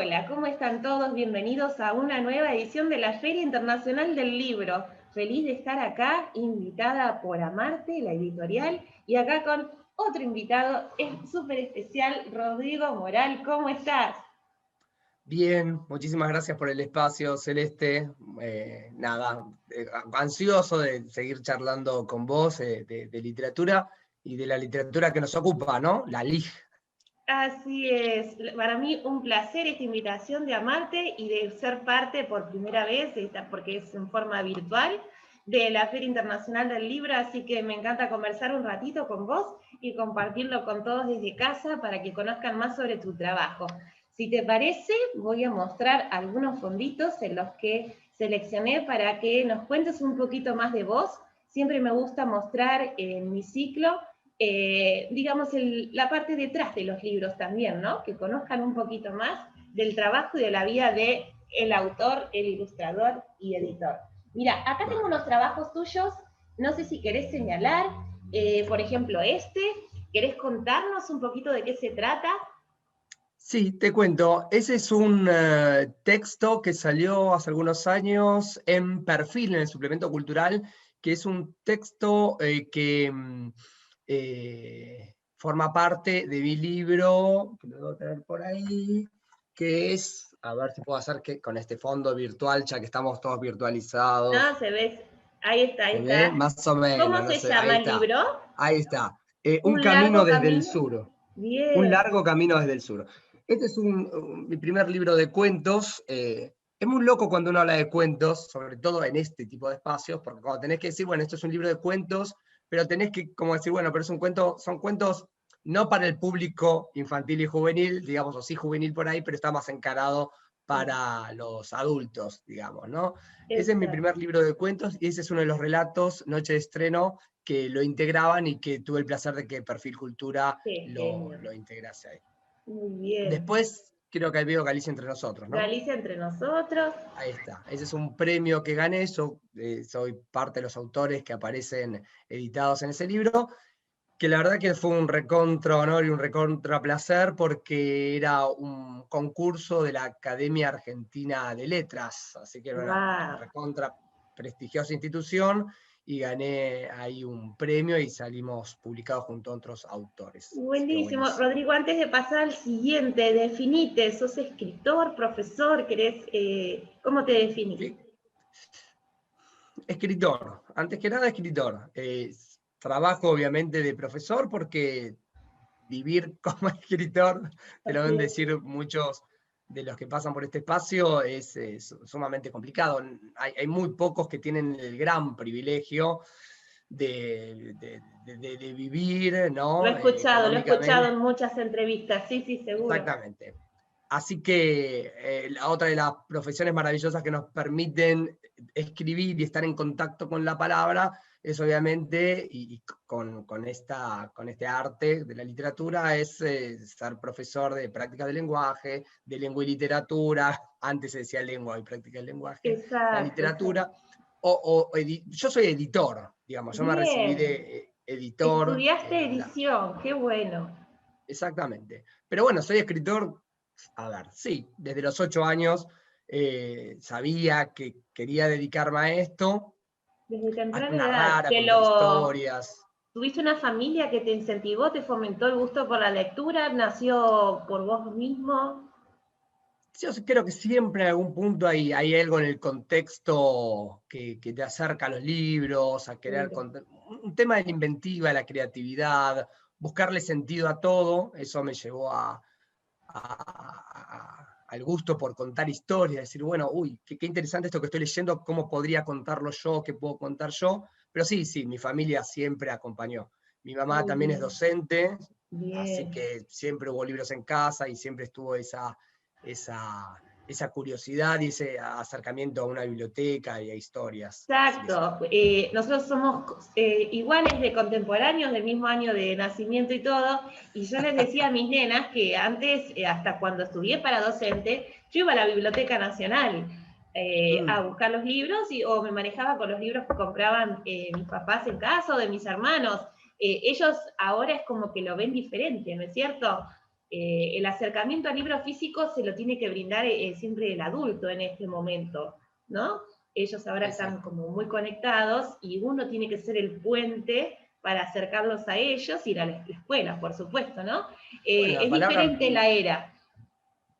Hola, ¿cómo están todos? Bienvenidos a una nueva edición de la Feria Internacional del Libro. Feliz de estar acá, invitada por Amarte, la editorial, y acá con otro invitado súper especial, Rodrigo Moral. ¿Cómo estás? Bien, muchísimas gracias por el espacio, Celeste. Ansioso de seguir charlando con vos de literatura y de la literatura que nos ocupa, ¿no? La LIG. Así es, para mí un placer esta invitación de Amarte y de ser parte por primera vez, porque es en forma virtual, de la Feria Internacional del Libro, así que me encanta conversar un ratito con vos y compartirlo con todos desde casa para que conozcan más sobre tu trabajo. Si te parece, voy a mostrar algunos fonditos en los que seleccioné para que nos cuentes un poquito más de vos. Siempre me gusta mostrar en mi ciclo digamos, la parte detrás de los libros también, ¿no? Que conozcan un poquito más del trabajo y de la vida del autor, el ilustrador y editor. Mira, acá tengo unos trabajos tuyos, no sé si querés señalar, por ejemplo, ¿querés contarnos un poquito de qué se trata? Sí, te cuento. Ese es un texto que salió hace algunos años en Perfil, en el suplemento cultural, que es un texto que forma parte de mi libro, que lo debo tener por ahí, que es, a ver si puedo hacer que con este fondo virtual, ya que estamos todos virtualizados. No, se ve, ahí está, ahí ¿Se ve? está. Más o menos, ¿Cómo no se sé, ahí llama el está. libro? Ahí está. Un Un camino largo desde el camino. sur. Un Bien. largo camino desde el sur. Este es mi primer libro de cuentos. Es muy loco cuando uno habla de cuentos, sobre todo en este tipo de espacios, porque cuando tenés que decir, bueno, esto es un libro de cuentos, pero tenés que como decir, bueno, pero es un cuento, son cuentos no para el público infantil y juvenil, digamos, o sí juvenil por ahí, pero está más encarado para los adultos, digamos, ¿no? Ese es mi Exacto. primer libro de cuentos y ese es uno de los relatos, Noche de Estreno, que lo integraban y que tuve el placer de que Perfil Cultura Qué genio. lo integrase ahí. Muy bien. Después, creo que veo Galicia entre nosotros, ¿no? Galicia entre nosotros. Ahí está. Ese es un premio que gané. Soy parte de los autores que aparecen editados en ese libro, que la verdad que fue un recontra honor y un recontra placer porque era un concurso de la Academia Argentina de Letras, así que era una Wow. recontra prestigiosa institución y gané ahí un premio y salimos publicados junto a otros autores. Así que Buenísimo. buenísimo. Rodrigo, antes de pasar al siguiente, definite, ¿sos escritor, profesor? ¿Cómo te definís? Sí, escritor, antes que nada escritor. Trabajo obviamente de profesor porque vivir como escritor, te lo Así deben es. decir muchos de los que pasan por este espacio, es sumamente complicado. Hay muy pocos que tienen el gran privilegio de vivir, ¿no? Lo he escuchado Económicamente. en muchas entrevistas, sí, sí, seguro. Exactamente. Así que la otra de las profesiones maravillosas que nos permiten escribir y estar en contacto con la palabra es obviamente, y con este arte de la literatura, es ser profesor de práctica del lenguaje, de lengua y literatura, antes se decía lengua y práctica del lenguaje, la Exacto, exacto. literatura, yo soy editor, digamos, yo me recibí de Bien. editor Estudiaste en la... edición, qué bueno. Exactamente. Pero bueno, soy escritor, a ver, sí, desde los 8 años sabía que quería dedicarme a esto, Desde a temprana edad. narrar, a contar historias. ¿Tuviste una familia que te incentivó, te fomentó el gusto por la lectura? ¿Nació por vos mismo? Yo creo que siempre en algún punto hay algo en el contexto que te acerca a los libros, a querer Seguro. contar. Un tema de la inventiva, la creatividad, buscarle sentido a todo, eso me llevó al gusto por contar historias, decir, bueno, uy, qué interesante esto que estoy leyendo, cómo podría contarlo yo, qué puedo contar yo. Pero sí, sí, mi familia siempre acompañó. Mi mamá Muy también es bien. docente, así Bien. que siempre hubo libros en casa y siempre estuvo esa curiosidad y ese acercamiento a una biblioteca y a historias. Así que sí. Exacto. Nosotros somos iguales de contemporáneos, del mismo año de nacimiento y todo, y yo les decía a mis nenas que antes, hasta cuando estudié para docente, yo iba a la Biblioteca Nacional a Mm. buscar los libros o me manejaba con los libros que compraban mis papás en casa o de mis hermanos. Ellos ahora es como que lo ven diferente, ¿no es cierto? el acercamiento al libro físico se lo tiene que brindar siempre el adulto en este momento, ¿no? Ellos ahora están como muy conectados y uno tiene que ser el puente para acercarlos a ellos y a la escuela, por supuesto, ¿no? Bueno, la Es palabra, diferente la era.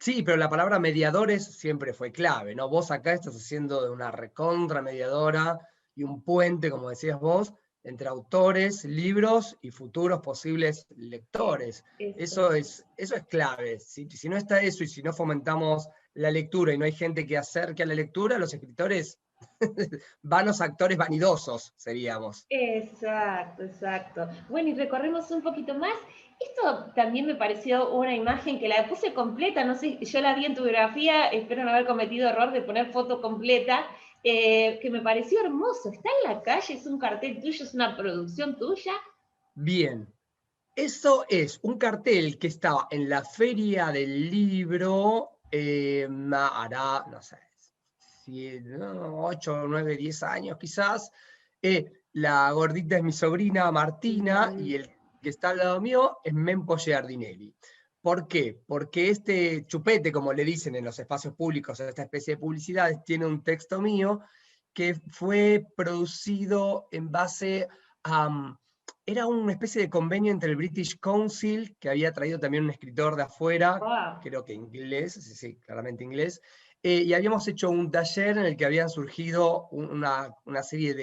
sí, pero la palabra mediadores siempre fue clave, ¿no? Vos acá estás haciendo de una recontra mediadora y un puente, como decías vos, entre autores, libros y futuros posibles lectores. Eso. Eso es clave. Si no está eso y si no fomentamos la lectura y no hay gente que acerque a la lectura, los escritores, vanos actores vanidosos seríamos. Exacto, exacto. Bueno, y recorremos un poquito más. Esto también me pareció una imagen que la puse completa, no sé, yo la vi en tu biografía, espero no haber cometido error de poner foto completa, que me pareció hermoso. Está en la calle, es un cartel tuyo, es una producción tuya. Bien. Eso es un cartel que estaba en la feria del libro, hará, no sé, 8, 9, 10 años quizás. La gordita es mi sobrina Martina y el que está al lado mío es Mempo Giardinelli. ¿Por qué? Porque este chupete, como le dicen en los espacios públicos, esta especie de publicidades, tiene un texto mío que fue producido en base a... Era una especie de convenio entre el British Council, que había traído también un escritor de afuera, Wow. creo que inglés, sí, claramente inglés, y habíamos hecho un taller en el que habían surgido una serie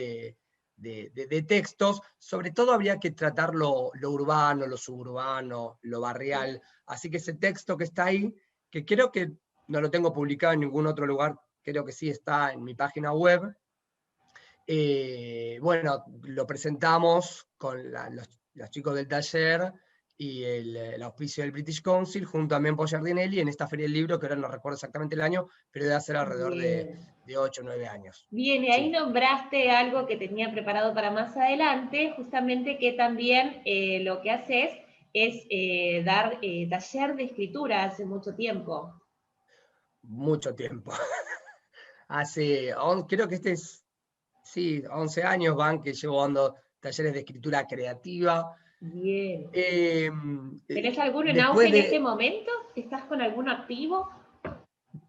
de textos. Sobre todo habría que tratar lo urbano, lo suburbano, lo barrial, así que ese texto que está ahí, que creo que no lo tengo publicado en ningún otro lugar, creo que sí está en mi página web. Bueno, lo presentamos con los chicos del taller y el auspicio del British Council, junto a Mempo Giardinelli, en esta feria del libro, que ahora no recuerdo exactamente el año, pero debe ser alrededor Bien. de 8 o 9 años. Bien, y ahí Sí. nombraste algo que tenía preparado para más adelante, justamente que también lo que haces es dar taller de escritura hace mucho tiempo. Mucho tiempo. Creo que sí, 11 años van que llevo dando talleres de escritura creativa. Bien. Eh, ¿Tenés alguno en auge Después en este de, momento? ¿Estás con alguno activo?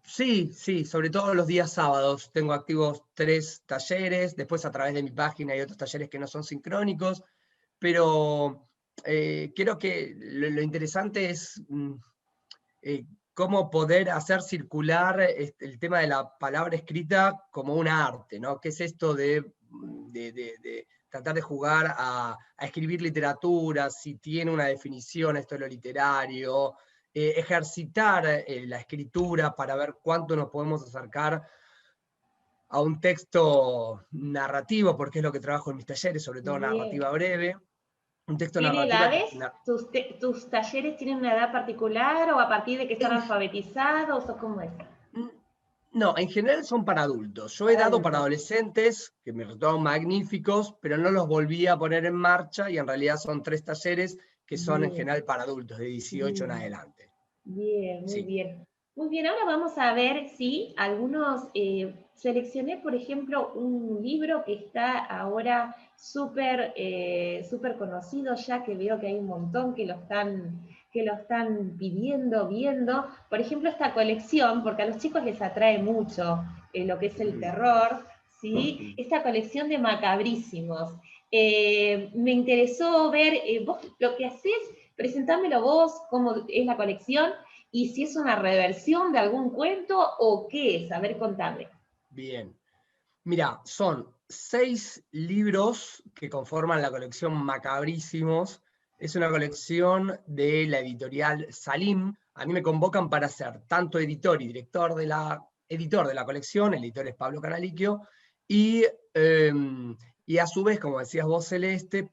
Sí, sí, sobre todo los días sábados. Tengo activos 3 talleres, después a través de mi página hay otros talleres que no son sincrónicos, pero creo que lo interesante es eh, cómo poder hacer circular el tema de la palabra escrita como un arte, ¿no? ¿Qué es esto de tratar de jugar a escribir literatura, si tiene una definición esto de lo literario, ejercitar la escritura para ver cuánto nos podemos acercar a un texto narrativo, porque es lo que trabajo en mis talleres, sobre todo Bien. narrativa breve, un texto ¿Tiene narrativa edades? ¿Tus talleres tienen una edad particular o a partir de que están alfabetizados o cómo es? no, en general son para adultos. Yo he Para dado para adultos. adolescentes, que me resultaron magníficos, pero no los volví a poner en marcha y en realidad son 3 talleres que son en Bien, general para adultos, de 18 en bien. adelante. Bien, muy Sí. bien. Muy bien, ahora vamos a ver si algunos, seleccioné por ejemplo un libro que está ahora súper súper conocido ya, que veo que hay un montón que lo están pidiendo, viendo. Por ejemplo, esta colección, porque a los chicos les atrae mucho lo que es el Mm, terror, ¿sí? mm. Esta colección de Macabrísimos. Me interesó ver, vos lo que haces, presentámelo vos, cómo es la colección y si es una reversión de algún cuento o qué es. A ver, contame. Bien. Mira, son 6 libros que conforman la colección Macabrísimos. Es una colección de la editorial Salim. A mí me convocan para ser tanto editor y director editor de la colección, el editor es Pablo Canaliquio, y, eh, y a su vez, como decías vos, Celeste,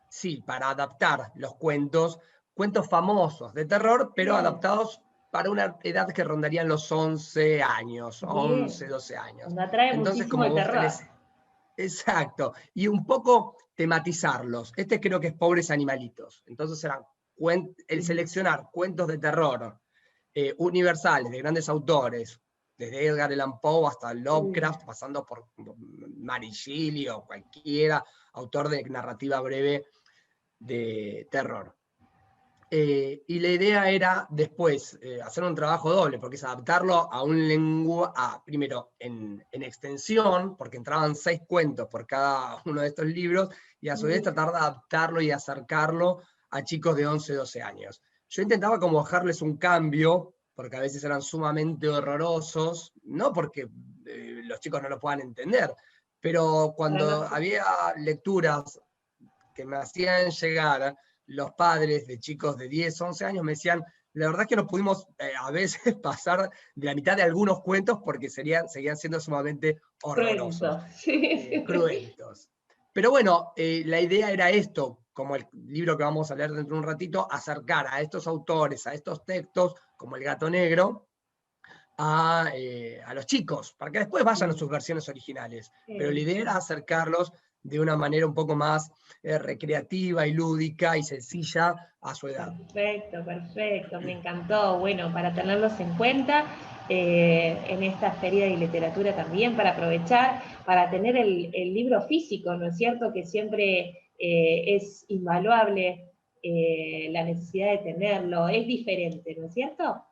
sí, para adaptar los cuentos famosos de terror, pero Bien, adaptados para una edad que rondarían los 11 años, bien. 11, 12 años. Me atrae Entonces, muchísimo como el vos terror. tenés, exacto, y un poco tematizarlos. Este creo que es Pobres Animalitos. Entonces era el seleccionar cuentos de terror universales, de grandes autores, desde Edgar Allan Poe hasta Lovecraft, pasando por Mary Shelley o cualquiera autor de narrativa breve de terror. Y la idea era después hacer un trabajo doble, porque es adaptarlo a un lenguaje, primero en extensión, porque entraban 6 cuentos por cada uno de estos libros, y a su vez tratar de adaptarlo y acercarlo a chicos de 11, 12 años. Yo intentaba como bajarles un cambio, porque a veces eran sumamente horrorosos, no porque los chicos no lo puedan entender, pero cuando había lecturas que me hacían llegar los padres de chicos de 10, 11 años, me decían, la verdad es que no pudimos a veces pasar de la mitad de algunos cuentos porque seguían siendo sumamente horrorosos, Cruento. Sí. cruentos. Pero bueno, la idea era esto, como el libro que vamos a leer dentro de un ratito, acercar a estos autores, a estos textos, como El Gato Negro, a los chicos, para que después vayan a sus versiones originales. Pero la idea era acercarlos de una manera un poco más recreativa y lúdica y sencilla a su edad. Perfecto, perfecto, me encantó. Bueno, para tenerlos en cuenta en esta feria de literatura también, para aprovechar, para tener el libro físico, ¿no es cierto? Que siempre es invaluable la necesidad de tenerlo, es diferente, ¿no es cierto?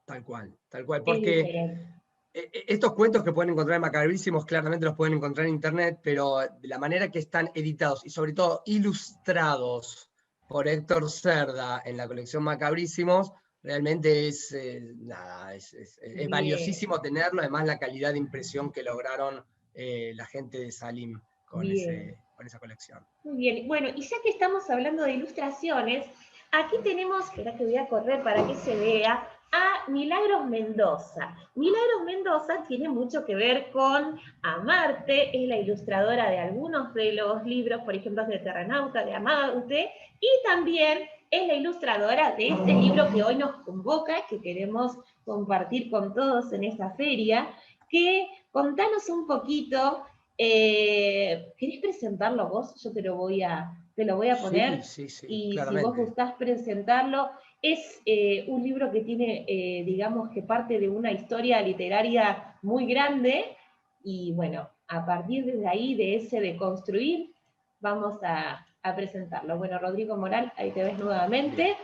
Tal cual, Es porque diferente. estos cuentos que pueden encontrar en Macabrísimos claramente los pueden encontrar en internet, pero de la manera que están editados y sobre todo ilustrados por Héctor Cerda en la colección Macabrísimos, realmente es, nada, es Bien, valiosísimo tenerlo, además la calidad de impresión que lograron la gente de Salim con bien. esa colección. Muy bien, bueno, y ya que estamos hablando de ilustraciones, aquí tenemos, espera que voy a correr para que se vea, a Milagros Mendoza. Milagros Mendoza tiene mucho que ver con Amarte, es la ilustradora de algunos de los libros, por ejemplo, de Terranauta, de Amarte, y también es la ilustradora de este libro que hoy nos convoca, que queremos compartir con todos en esta feria, que contanos un poquito. ¿Querés presentarlo vos? Yo te lo voy a Sí, poner sí, sí, y si vos claramente. gustás presentarlo, es un libro que tiene, digamos, que parte de una historia literaria muy grande y bueno, a partir de ahí, de ese de construir, vamos a presentarlo. Bueno, Rodrigo Moral, ahí te ves Bien, nuevamente.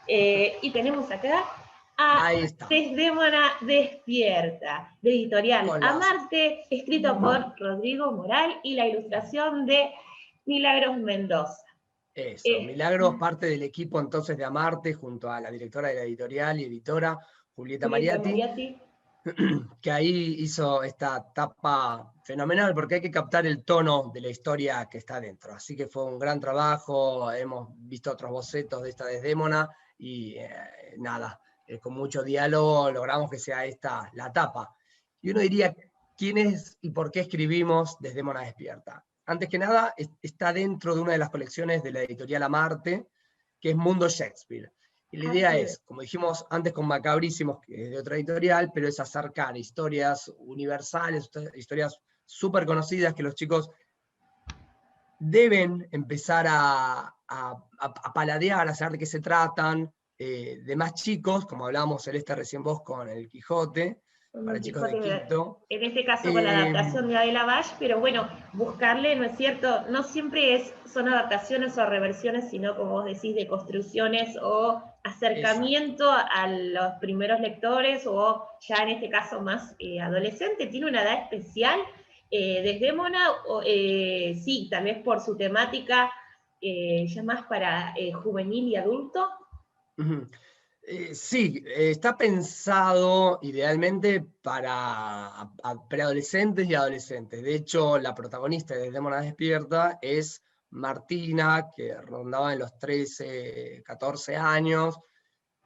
Y tenemos acá a ahí está. Desdémona Despierta, de editorial Con las Amarte, escrito por Rodrigo Moral y la ilustración de Milagros Mendoza. Eso, Eh, Milagros, parte del equipo entonces de Amarte, junto a la directora de la editorial y editora, Julieta Julieta Mariatti, Mariatti. que ahí hizo esta tapa fenomenal, porque hay que captar el tono de la historia que está dentro. Así que fue un gran trabajo, hemos visto otros bocetos de esta Desdémona, y nada, con mucho diálogo logramos que sea esta la tapa. Y uno diría, ¿quién es y por qué escribimos Desdémona Despierta? Antes que nada, está dentro de una de las colecciones de la editorial Amarte, que es Mundo Shakespeare. Y la idea Así es. es, como dijimos antes con Macabrísimos, que es de otra editorial, pero es acercar historias universales, historias súper conocidas que los chicos deben empezar a paladear, a saber de qué se tratan, de más chicos, como hablábamos Celeste recién vos con el Quijote, Con para Don chicos de Quijote, quinto. en este caso con la Eh, adaptación de Adela Bash, pero bueno, buscarle, ¿no es cierto? No siempre son adaptaciones o reversiones, sino como vos decís, de construcciones o exacto. acercamiento a los primeros lectores o ya en este caso más adolescente. Tiene una edad especial, Desdémona, sí, también por su temática ya más para juvenil y adulto. Ujú. Sí, está pensado idealmente para preadolescentes y adolescentes. De hecho, la protagonista de Démona Despierta es Martina, que rondaba en los 13, 14 años.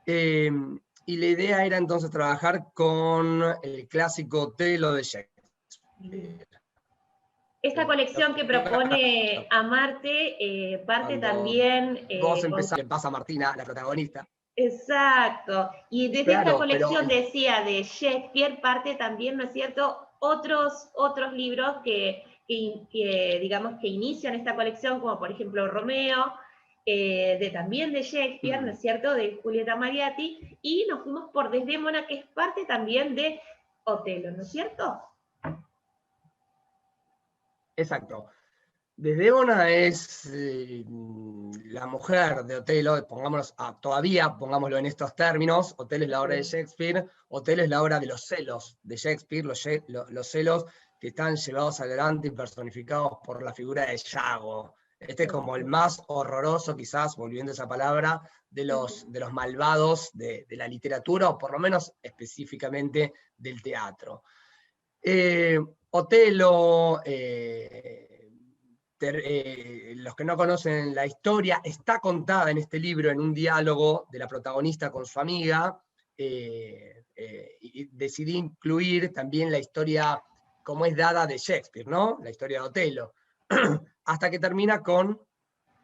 Eh, y la idea era entonces trabajar con el clásico Otelo de Shakespeare. Esta colección que propone Amarte parte Cuando también vos con... empezás, le pasa a Martina, la protagonista. Exacto. Y desde esta Claro, pero colección decía de Shakespeare parte también, ¿no es cierto?, otros libros que digamos que inician esta colección, como por ejemplo Romeo, también de Shakespeare, ¿no es cierto?, de Julieta Mariatti, y nos fuimos por Desdémona, que es parte también de Otelo, ¿no es cierto? exacto. Desdémona es la mujer de Otelo, todavía pongámoslo en estos términos. Otelo es la obra de Shakespeare, Otelo es la obra de los celos de Shakespeare, los celos que están llevados adelante y personificados por la figura de Yago. Este es como el más horroroso, quizás, volviendo a esa palabra, de los malvados de la literatura, o por lo menos específicamente del teatro. Otelo, los que no conocen la historia, está contada en este libro en un diálogo de la protagonista con su amiga, y decidí incluir también la historia como es dada de Shakespeare, ¿no? La historia de Otelo, hasta que termina con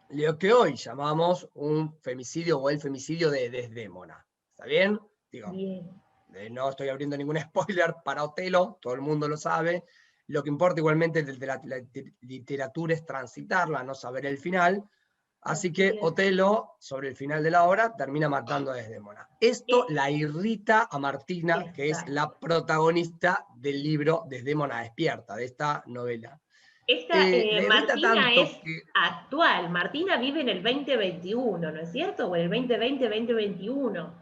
lo que hoy llamamos un femicidio o el femicidio de Desdémona. ¿Está bien? Digo, Bien. no estoy abriendo ningún spoiler para Otelo, todo el mundo lo sabe. Lo que importa igualmente de la literatura es transitarla, no saber el final. Así que Otelo, sobre el final de la obra, termina matando a Desdémona. Esto la irrita a Martina, que es la protagonista del libro Desdémona despierta, de esta novela. Esta La irrita Martina tanto es que... actual, Martina vive en el 2021, ¿no es cierto? O en el 2020-2021.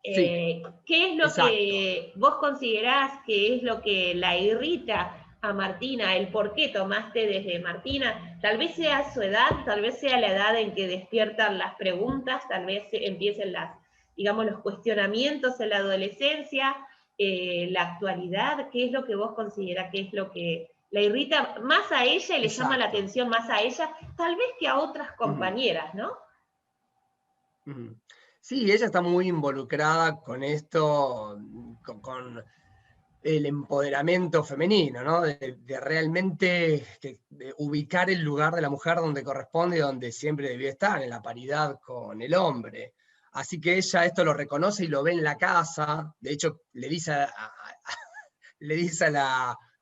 Sí, ¿Qué es lo exacto. que vos considerás que es lo que la irrita a Martina? ¿El por qué tomaste desde Martina? Tal vez sea su edad, tal vez sea la edad en que despiertan las preguntas, tal vez empiecen digamos, los cuestionamientos en la adolescencia, la actualidad. ¿Qué es lo que vos considerás que es lo que la irrita más a ella y le llama la Exacto. atención más a ella, tal vez que a otras Uh-huh. compañeras, ¿no? Uh-huh. Sí, ella está muy involucrada con esto, con el empoderamiento femenino, ¿no? De realmente de ubicar el lugar de la mujer donde corresponde y donde siempre debió estar, en la paridad con el hombre. Así que ella esto lo reconoce y lo ve en la casa. De hecho, le dice le dice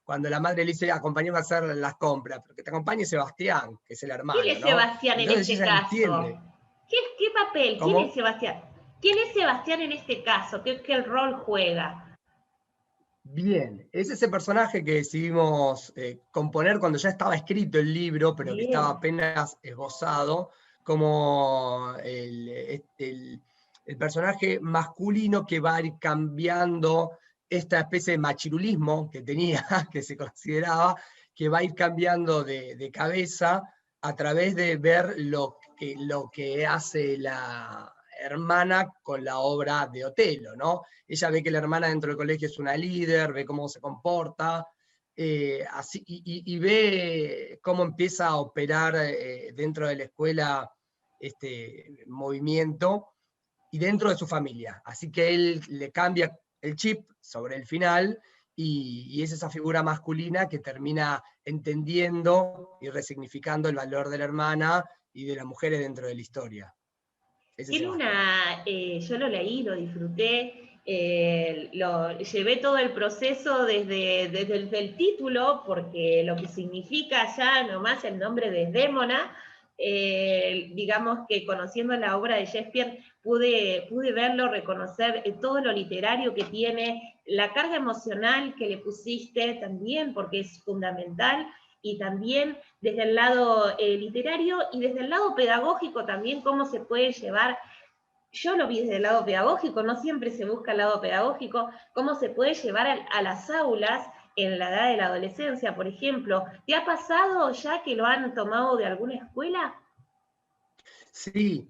cuando la madre le dice, acompáñame a hacer las compras, pero que te acompañe Sebastián, que es el ¿Quién hermano, es ¿no? Sebastián en Entonces este ella caso? entiende. ¿Qué papel? ¿Quién es ¿Cómo? Sebastián? ¿Quién es Sebastián en este caso? ¿Qué rol juega? Bien, es ese personaje que decidimos componer cuando ya estaba escrito el libro, pero que estaba Bien. apenas esbozado, como el personaje masculino que va a ir cambiando esta especie de machirulismo que tenía, que se consideraba, que va a ir cambiando de cabeza a través de ver lo que hace la hermana con la obra de Otelo, ¿no? Ella ve que la hermana dentro del colegio es una líder, ve cómo se comporta, así, y ve cómo empieza a operar dentro de la escuela este movimiento y dentro de su familia. Así que él le cambia el chip sobre el final y es esa figura masculina que termina entendiendo y resignificando el valor de la hermana y de las mujeres dentro de la historia. Ese es Tiene Sebastián. yo lo leí, lo disfruté, llevé todo el proceso desde el título, porque lo que significa ya nomás el nombre de Desdémona, digamos que conociendo la obra de Shakespeare pude verlo, reconocer todo lo literario que tiene, la carga emocional que le pusiste también, porque es fundamental, y también desde el lado literario y desde el lado pedagógico también cómo se puede llevar. Yo lo vi desde el lado pedagógico, no siempre se busca el lado pedagógico, cómo se puede llevar a las aulas en la edad de la adolescencia, por ejemplo. ¿Te ha pasado ya que lo han tomado de alguna escuela? Sí,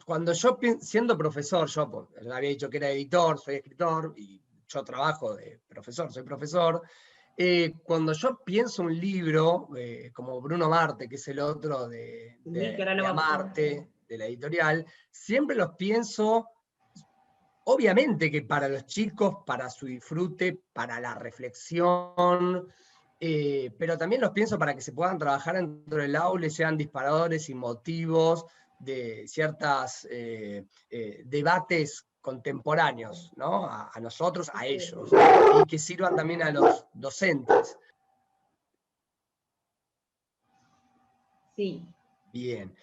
cuando yo, siendo profesor, yo había dicho que era editor, soy escritor, y yo trabajo de profesor, soy profesor, cuando yo pienso un libro, como Bruno Marte, que es el otro Sí, que ahora lo de vamos a... Amarte, de la editorial, siempre los pienso, obviamente que para los chicos, para su disfrute, para la reflexión, pero también los pienso para que se puedan trabajar dentro del aula y sean disparadores y motivos de ciertos debates contemporáneos, ¿no? A nosotros, a ellos, y que sirvan también a los docentes. Sí. Bien.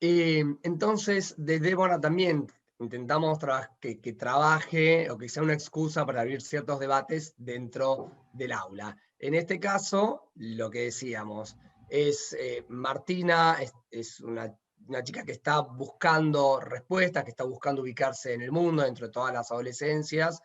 Entonces, de Débora también intentamos que trabaje o que sea una excusa para abrir ciertos debates dentro del aula. En este caso, lo que decíamos, Martina es una chica que está buscando respuestas, que está buscando ubicarse en el mundo, dentro de todas las adolescencias.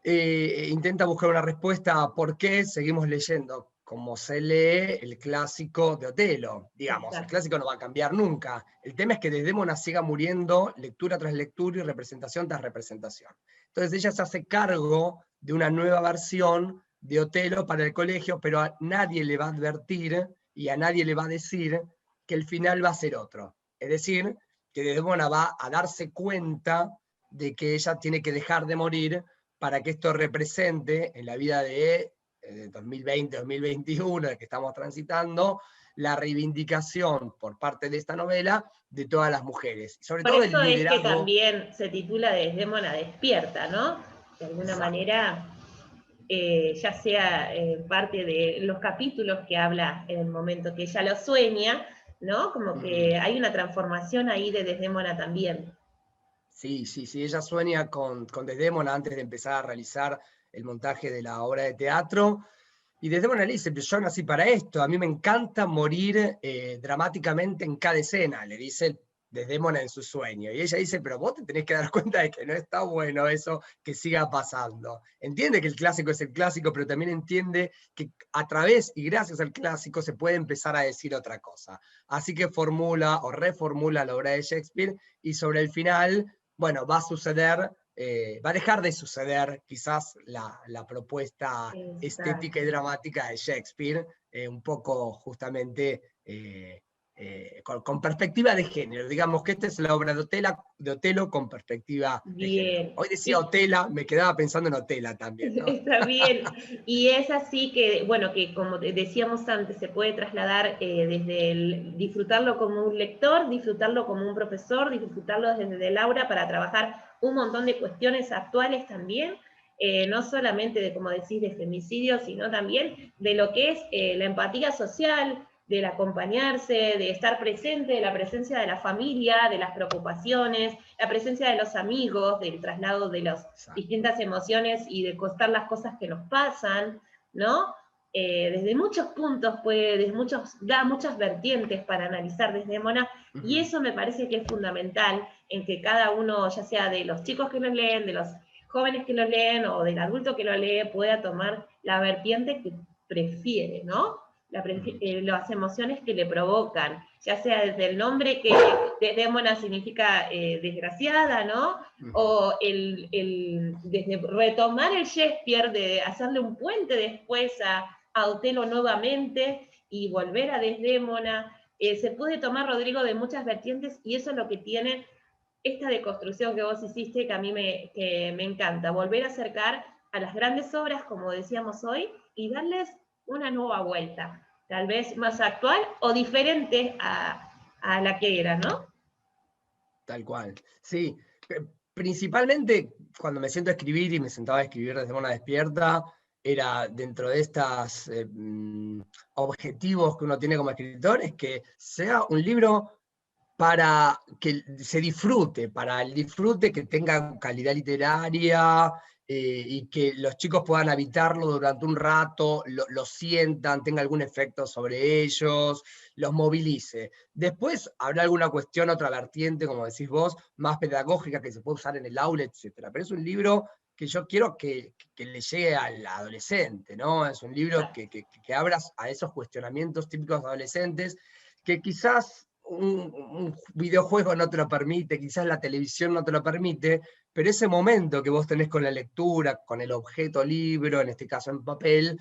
Intenta buscar una respuesta a por qué seguimos leyendo como se lee el clásico de Otelo. Digamos, el Exacto. clásico no va a cambiar nunca. El tema es que Desdémona siga muriendo lectura tras lectura y representación tras representación. Entonces ella se hace cargo de una nueva versión de Otelo para el colegio, pero a nadie le va a advertir y a nadie le va a decir que el final va a ser otro. Es decir, que Desdémona va a darse cuenta de que ella tiene que dejar de morir para que esto represente en la vida de 2020-2021, que estamos transitando, la reivindicación por parte de esta novela de todas las mujeres, sobre Por todo el eso es que liderazgo. también se titula Desdémona despierta, ¿no? De alguna Exacto. manera, ya sea parte de los capítulos que habla en el momento que ella lo sueña, ¿no? Como que hay una transformación ahí de Desdémona también. Sí, sí, sí, ella sueña con Desdémona antes de empezar a realizar el montaje de la obra de teatro. Y Desdémona le dice, pero yo nací para esto, a mí me encanta morir dramáticamente en cada escena, le dice Desdémona en su sueño. Y ella dice, pero vos te tenés que dar cuenta de que no está bueno eso que siga pasando. Entiende que el clásico es el clásico, pero también entiende que a través y gracias al clásico se puede empezar a decir otra cosa. Así que formula o reformula la obra de Shakespeare y sobre el final, bueno, va a suceder, va a dejar de suceder quizás la propuesta estética y Exacto. dramática de Shakespeare, un poco justamente con perspectiva de género. Digamos que esta es la obra de Otelo con perspectiva de género. Bien. Hoy decía Otela, me quedaba pensando en Otela también, ¿no? Está bien. Y es así que, bueno, que como decíamos antes, se puede trasladar desde el disfrutarlo como un lector, disfrutarlo como un profesor, disfrutarlo desde el aula para trabajar un montón de cuestiones actuales también, no solamente de, como decís, de femicidio, sino también de lo que es la empatía social, del acompañarse, de estar presente, de la presencia de la familia, de las preocupaciones, la presencia de los amigos, del traslado de las distintas emociones y de contar las cosas que nos pasan, ¿no? Desde muchos puntos, da muchas vertientes para analizar Desdémona, y eso me parece que es fundamental en que cada uno, ya sea de los chicos que lo leen, de los jóvenes que lo leen o del adulto que lo lee, pueda tomar la vertiente que prefiere, ¿no? Las emociones que le provocan, ya sea desde el nombre que Desdémona significa desgraciada, ¿no? O desde retomar el Shakespeare, de hacerle un puente después a Otelo nuevamente y volver a Desdémona. Se puede tomar, Rodrigo, de muchas vertientes, y eso es lo que tiene esta deconstrucción que vos hiciste, que a mí que me encanta, volver a acercar a las grandes obras, como decíamos hoy, y darles una nueva vuelta, tal vez más actual o diferente a la que era, ¿no? Tal cual. Sí, principalmente cuando me siento a escribir y me sentaba a escribir desde una despierta, era dentro de estos objetivos que uno tiene como escritor, es que sea un libro para que se disfrute, para el disfrute, que tenga calidad literaria y que los chicos puedan habitarlo durante un rato, lo sientan, tenga algún efecto sobre ellos, los movilice. Después habrá alguna cuestión, otra vertiente, como decís vos, más pedagógica que se puede usar en el aula, etc. Pero es un libro que yo quiero que le llegue al adolescente, ¿no? Es un libro que abras a esos cuestionamientos típicos adolescentes que quizás un videojuego no te lo permite, quizás la televisión no te lo permite, pero ese momento que vos tenés con la lectura, con el objeto libro, en este caso en papel,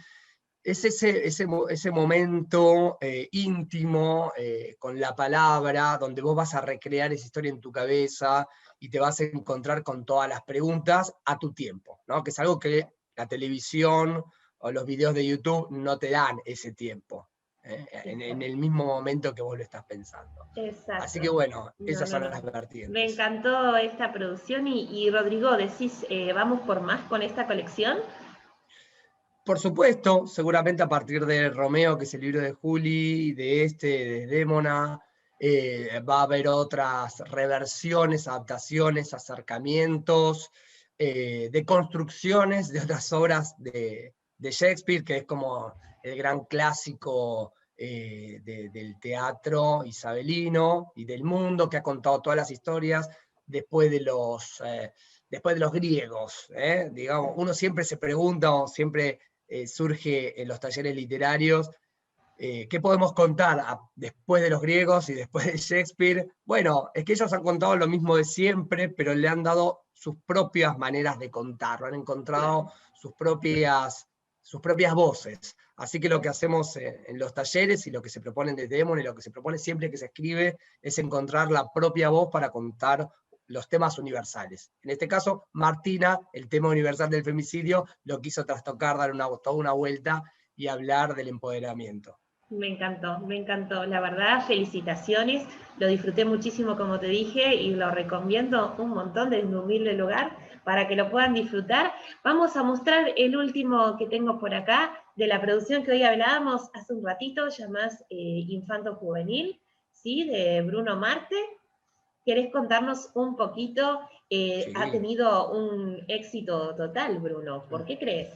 es ese momento íntimo con la palabra, donde vos vas a recrear esa historia en tu cabeza y te vas a encontrar con todas las preguntas a tu tiempo, ¿no? Que es algo que la televisión o los videos de YouTube no te dan ese tiempo. En el mismo momento que vos lo estás pensando. Así Exacto. que bueno, No, esas no, son no. las Me vertientes. encantó esta producción y Rodrigo, decís, ¿vamos por más con esta colección? Por supuesto, seguramente a partir de Romeo, que es el libro de Juli, de Desdémona, va a haber otras reversiones, adaptaciones, acercamientos, de construcciones de otras obras de Shakespeare, que es como el gran clásico del teatro isabelino y del mundo, que ha contado todas las historias después de los griegos. Digamos, uno siempre se pregunta, o siempre surge en los talleres literarios, ¿qué podemos contar después de los griegos y después de Shakespeare? Bueno, es que ellos han contado lo mismo de siempre, pero le han dado sus propias maneras de contarlo, han encontrado sus propias voces. Así que lo que hacemos en los talleres y lo que se proponen desde Demon y lo que se propone siempre que se escribe es encontrar la propia voz para contar los temas universales. En este caso, Martina, el tema universal del femicidio, lo quiso trastocar, dar toda una vuelta y hablar del empoderamiento. Me encantó, la verdad, felicitaciones, lo disfruté muchísimo como te dije y lo recomiendo un montón desde mi humilde lugar para que lo puedan disfrutar. Vamos a mostrar el último que tengo por acá de la producción que hoy hablábamos hace un ratito, llamás Infanto Juvenil, ¿sí? De Bruno Marte. ¿Querés contarnos un poquito? Sí. Ha tenido un éxito total, Bruno, ¿por qué crees?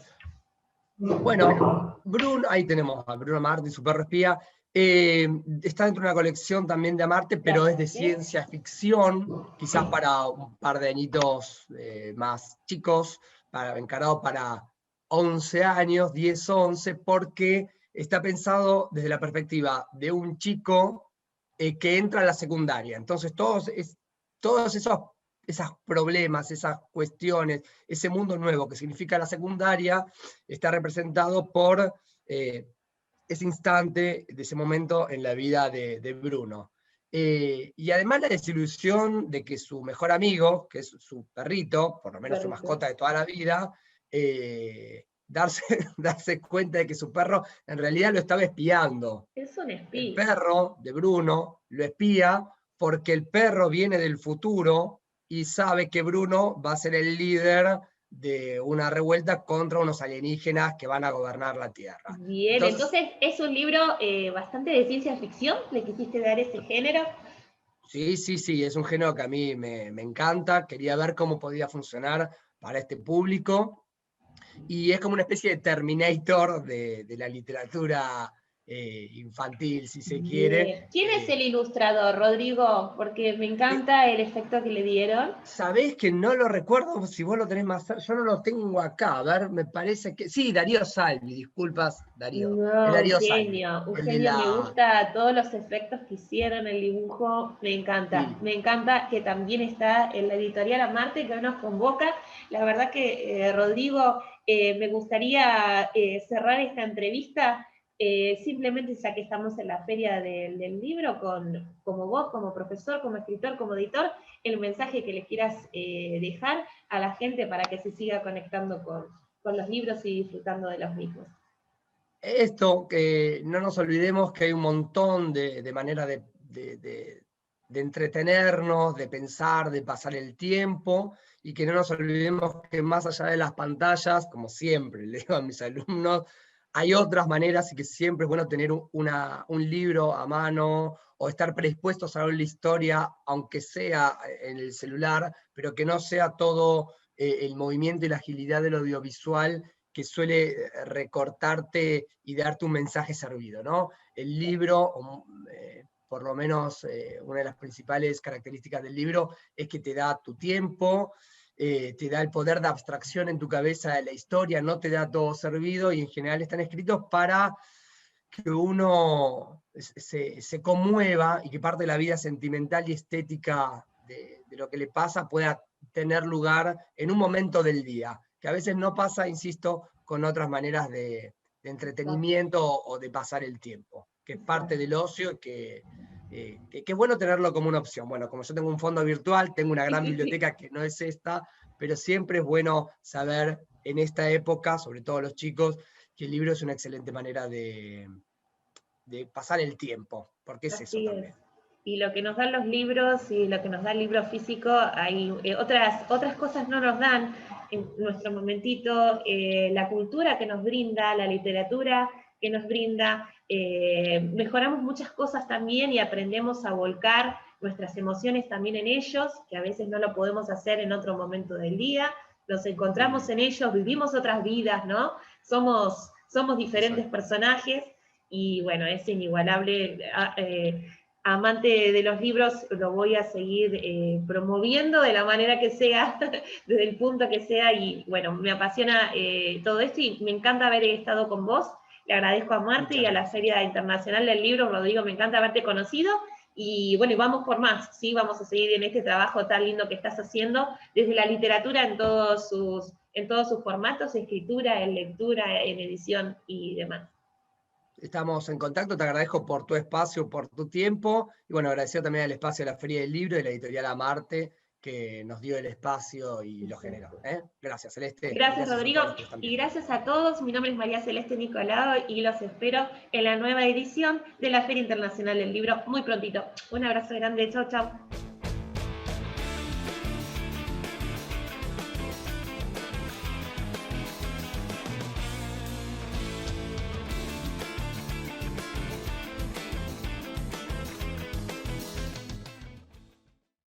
Bueno, Bruno, ahí tenemos a Bruno Marte y su perro espía. Está dentro de una colección también de Amarte, pero es de ciencia ficción, quizás para un par de añitos más chicos, encarado para 11 años, 10, 11, porque está pensado desde la perspectiva de un chico que entra a la secundaria. Entonces, todos esos problemas, esas cuestiones, ese mundo nuevo que significa la secundaria, está representado por ese instante, de ese momento en la vida de Bruno. Y además la desilusión de que su mejor amigo, que es su perrito, por lo menos su mascota de toda la vida, darse cuenta de que su perro en realidad lo estaba espiando. Es un espía. El perro de Bruno lo espía porque el perro viene del futuro y sabe que Bruno va a ser el líder de una revuelta contra unos alienígenas que van a gobernar la Tierra. Bien, entonces es un libro bastante de ciencia ficción, ¿le quisiste dar ese género? Sí, es un género que a mí me encanta, quería ver cómo podía funcionar para este público, y es como una especie de Terminator de la literatura infantil, si se quiere. ¿Quién es el ilustrador, Rodrigo? Porque me encanta el efecto que le dieron. ¿Sabés que no lo recuerdo? Si vos lo tenés más, yo no lo tengo acá. A ver, me parece que. Sí, Darío Salvi, disculpas, Darío. No, Darío un genio, Salvi, un genio, me gusta todos los efectos que hicieron, el dibujo, me encanta que también está en la editorial Amarte que hoy nos convoca. La verdad que, Rodrigo, me gustaría cerrar esta entrevista simplemente ya que estamos en la feria del libro, como vos, como profesor, como escritor, como editor, el mensaje que les quieras dejar a la gente para que se siga conectando con los libros y disfrutando de los mismos. Esto, que no nos olvidemos que hay un montón de maneras de entretenernos, de pensar, de pasar el tiempo, y que no nos olvidemos que más allá de las pantallas, como siempre le digo a mis alumnos, hay otras maneras y que siempre es bueno tener un libro a mano o estar predispuestos a ver la historia, aunque sea en el celular, pero que no sea todo el movimiento y la agilidad del audiovisual que suele recortarte y darte un mensaje servido, ¿no? El libro, por lo menos una de las principales características del libro, es que te da tu tiempo, te da el poder de abstracción en tu cabeza de la historia, no te da todo servido, y en general están escritos para que uno se conmueva y que parte de la vida sentimental y estética de lo que le pasa pueda tener lugar en un momento del día, que a veces no pasa, insisto, con otras maneras de entretenimiento o de pasar el tiempo, que es parte del ocio, que es bueno tenerlo como una opción. Bueno, como yo tengo un fondo virtual, tengo una gran biblioteca que no es esta, pero siempre es bueno saber en esta época, sobre todo los chicos, que el libro es una excelente manera de pasar el tiempo, porque es eso también. Y lo que nos dan los libros y lo que nos da el libro físico, hay otras cosas no nos dan en nuestro momentito, la cultura que nos brinda, la literatura que nos brinda, mejoramos muchas cosas también y aprendemos a volcar nuestras emociones también en ellos, que a veces no lo podemos hacer en otro momento del día, nos encontramos en ellos, vivimos otras vidas, ¿no? Somos diferentes personajes. y bueno, es inigualable. Amante de los libros, lo voy a seguir promoviendo de la manera que sea, desde el punto que sea, y bueno, me apasiona todo esto y me encanta haber estado con vos. Le agradezco a Marte y a la Feria Internacional del Libro. Rodrigo, me encanta haberte conocido, y bueno, y vamos por más, ¿sí? Vamos a seguir en este trabajo tan lindo que estás haciendo, desde la literatura en todos sus formatos, escritura, en lectura, en edición y demás. Estamos en contacto, te agradezco por tu espacio, por tu tiempo, y bueno, agradecer también al espacio de la Feria del Libro y la editorial Amarte, que nos dio el espacio y lo generó. Gracias, Celeste. Gracias, Gracias a Rodrigo, todos los que están y viendo. gracias a todos. Mi nombre es María Celeste Nicolau y los espero en la nueva edición de la Feria Internacional del Libro muy prontito. Un abrazo grande, chau, chau.